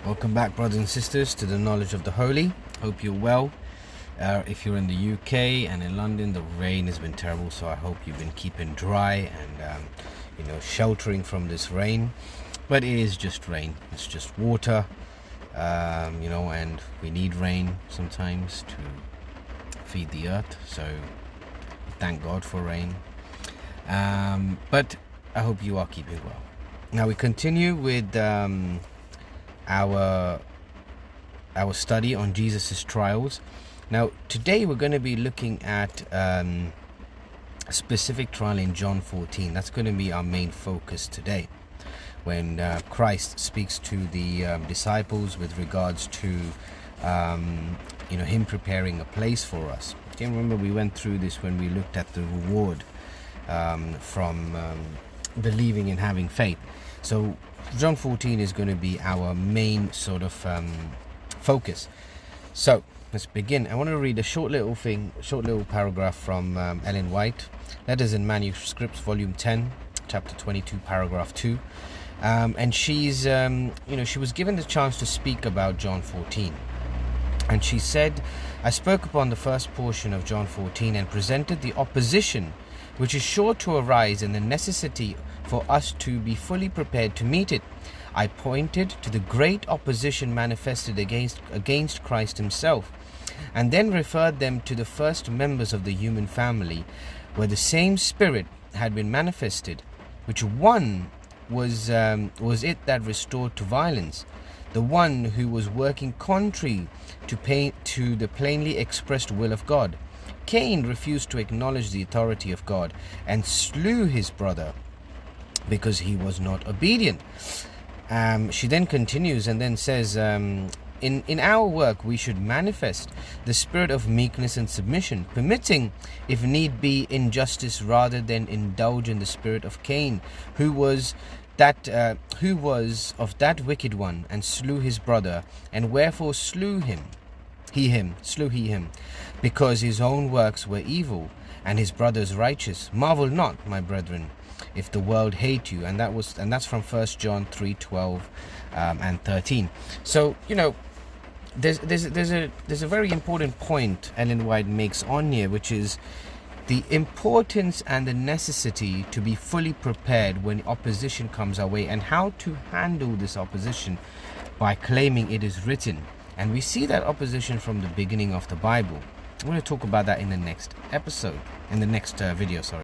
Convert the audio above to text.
Welcome back, brothers and sisters, to the Knowledge of the Holy. Hope you're well. If you're in the UK and in London, the rain has been terrible, so I hope you've been keeping dry and sheltering from this rain. But it is just rain. It's just water, and we need rain sometimes to feed the earth. So thank God for rain. But I hope you are keeping well. Now we continue with our study on Jesus's trials. Now today we're going to be looking at a specific trial in John 14. That's going to be our main focus today, when Christ speaks to the disciples with regards to him preparing a place for us. Okay, remember we went through this when we looked at the reward from believing and having faith. So John 14 is going to be our main sort of focus. So let's begin. I want to read a short little paragraph from Ellen White, Letters and Manuscripts, Volume 10, Chapter 22, Paragraph 2. And she's, she was given the chance to speak about John 14. And she said, I spoke upon the first portion of John 14 and presented the opposition which is sure to arise and the necessity for us to be fully prepared to meet it. I pointed to the great opposition manifested against Christ himself, and then referred them to the first members of the human family, where the same spirit had been manifested, which one was it that restored to violence, the one who was working contrary to the plainly expressed will of God. Cain refused to acknowledge the authority of God and slew his brother because he was not obedient. She then continues and then says, in our work we should manifest the spirit of meekness and submission, permitting, if need be, injustice rather than indulge in the spirit of Cain, who was of that wicked one, and slew his brother. And wherefore slew he him, because his own works were evil, and his brother's righteous. Marvel not, my brethren, if the world hate you. And that's from 1 John 3:12 and 13. So there's a very important point Ellen White makes on here, which is the importance and the necessity to be fully prepared when opposition comes our way, and how to handle this opposition by claiming it is written. And we see that opposition from the beginning of the Bible. I'm going to talk about that in the next episode, in the next video, sorry.